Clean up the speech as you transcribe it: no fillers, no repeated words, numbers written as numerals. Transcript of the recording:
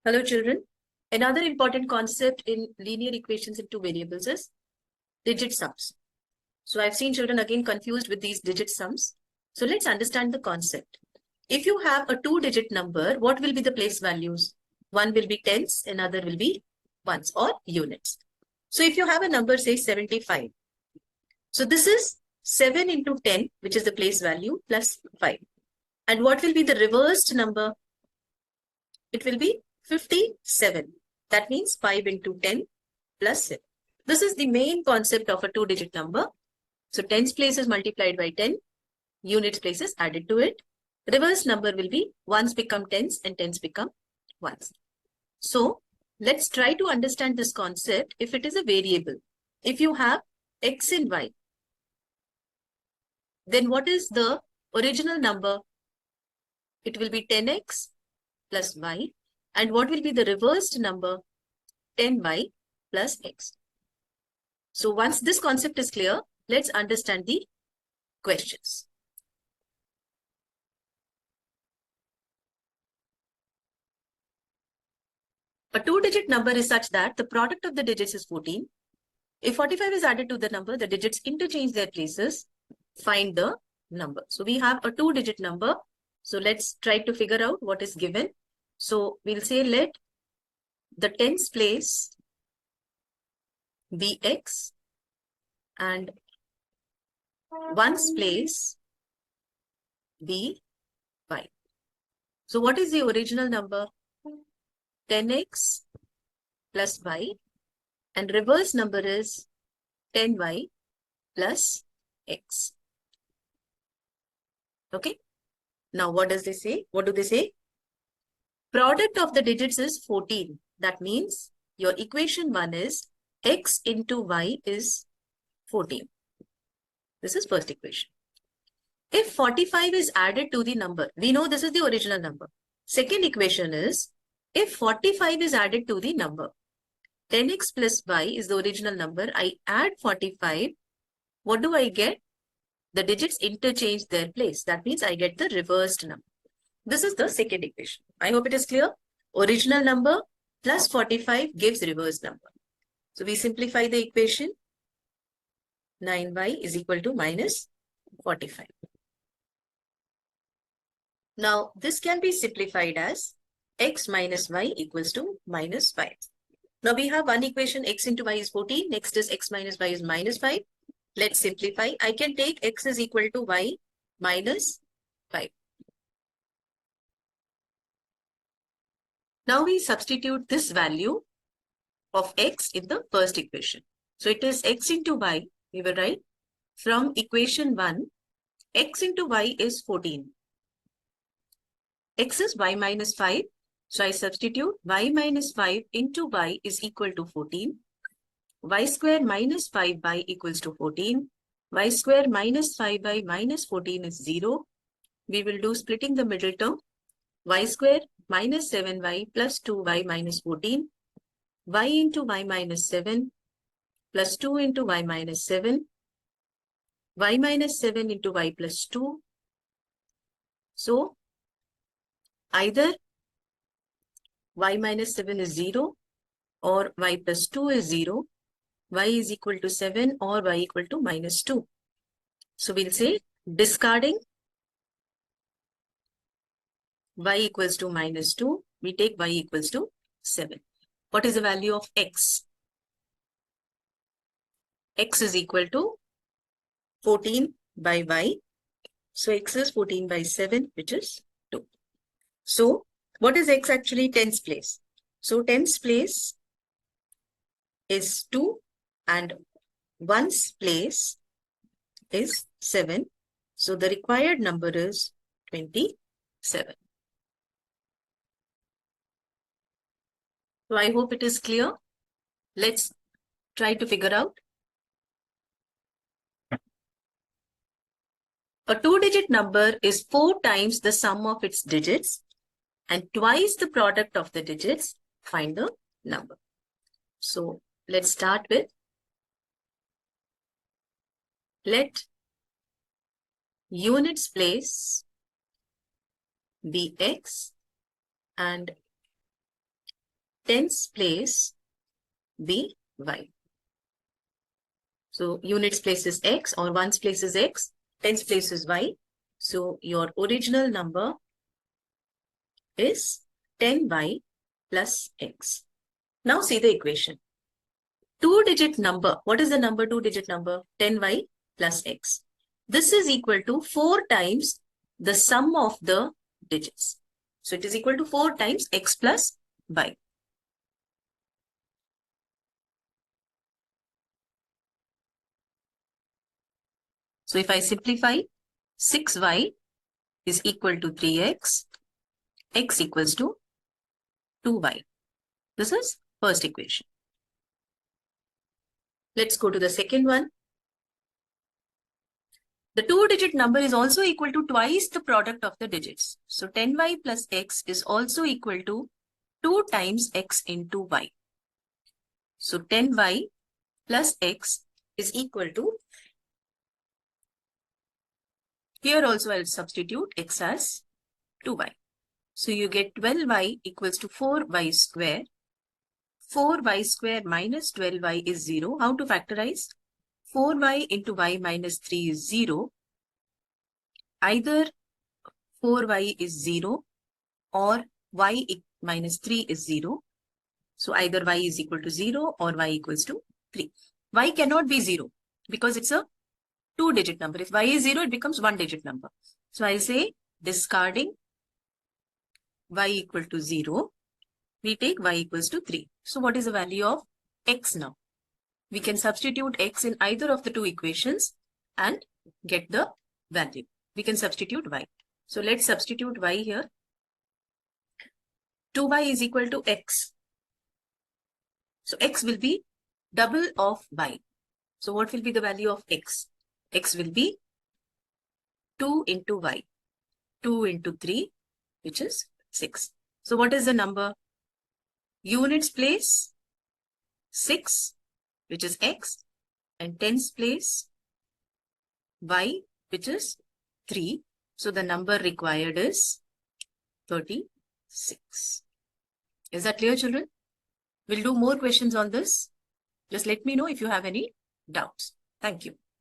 Hello children. Another important concept in linear equations in two variables is digit sums. So I've seen children again confused with these digit sums. So let's understand the concept. If you have a two-digit number, what will be the place values? One will be tens, another will be ones or units. So if you have a number, say 75. So this is 7 into 10, which is the place value, plus 5. And what will be the reversed number? It will be 57. That means 5 into 10 plus 7. This is the main concept of a two-digit number. So tens place is multiplied by 10, units place is added to it. Reverse number will be ones become tens and tens become ones. So let's try to understand this concept if it is a variable. If you have x and y, then what is the original number? It will be 10x plus y. And what will be the reversed number? 10y plus x. So once this concept is clear, let's understand the questions. A two-digit number is such that the product of the digits is 14. If 45 is added to the number, the digits interchange their places. Find the number. So we have a two-digit number. So let's try to figure out what is given. So we'll say let the tens place be x and ones place be y. So what is the original number? 10x plus y, and reverse number is 10y plus x. Okay. Now what does they say? What do they say? Product of the digits is 14. That means your equation 1 is x into y is 14. This is first equation. If 45 is added to the number, we know this is the original number. Second equation is if 45 is added to the number, 10x plus y is the original number. I add 45. What do I get? The digits interchange their place. That means I get the reversed number. This is the second equation. I hope it is clear. Original number plus 45 gives reverse number. So we simplify the equation. 9y is equal to minus 45. Now this can be simplified as x minus y equals to minus 5. Now we have one equation, x into y is 14. Next is x minus y is minus 5. Let's simplify. I can take x is equal to y minus 5. Now we substitute this value of x in the first equation. So it is x into y, we will write from equation 1, x into y is 14. X is y minus 5. So I substitute y minus 5 into y is equal to 14. Y square minus 5y equals to 14. Y square minus 5y minus 14 is 0. We will do splitting the middle term. Y square minus 7y plus 2y minus 14. Y into y minus 7 plus 2 into y minus 7. Y minus 7 into y plus 2. So either y minus 7 is 0 or y plus 2 is 0. Y is equal to 7 or y equal to minus 2. So we'll say discarding y equals to minus 2, we take y equals to 7. What is the value of x? X is equal to 14 by y. So x is 14 by 7, which is 2. So what is x actually? Tens place. So tens place is 2 and ones place is 7. So the required number is 27. So I hope it is clear. Let's try to figure out. A two-digit number is 4 times the sum of its digits and twice the product of the digits. Find the number. So let's start with let units place be x and tens place be y. So units place is x or ones place is x, tens place is y. So your original number is 10y plus x. Now see the equation. Two-digit number. What is the number? Two-digit number. 10y plus x. This is equal to 4 times the sum of the digits. So it is equal to 4 times x plus y. So if I simplify, 6y is equal to 3x, x equals to 2y. This is first equation. Let's go to the second one. The two-digit number is also equal to twice the product of the digits. So 10y plus x is also equal to 2 times x into y. So 10y plus x is equal to, here also I'll substitute x as 2y. So you get 12y equals to 4y square. 4y square minus 12y is 0. How to factorize? 4y into y minus 3 is 0. Either 4y is 0 or y minus 3 is 0. So either y is equal to 0 or y equals to 3. Y cannot be 0 because it's a two-digit number. If y is 0, it becomes one-digit number. So I'll say discarding y equal to 0, we take y equals to 3. So what is the value of x now? We can substitute x in either of the two equations and get the value. We can substitute y. So let's substitute y here. 2y is equal to x. So x will be double of y. So what will be the value of x? X will be 2 into y. 2 into 3, which is 6. So what is the number? Units place 6, which is x, and tens place y, which is 3. So the number required is 36. Is that clear, children? We'll do more questions on this. Just let me know if you have any doubts. Thank you.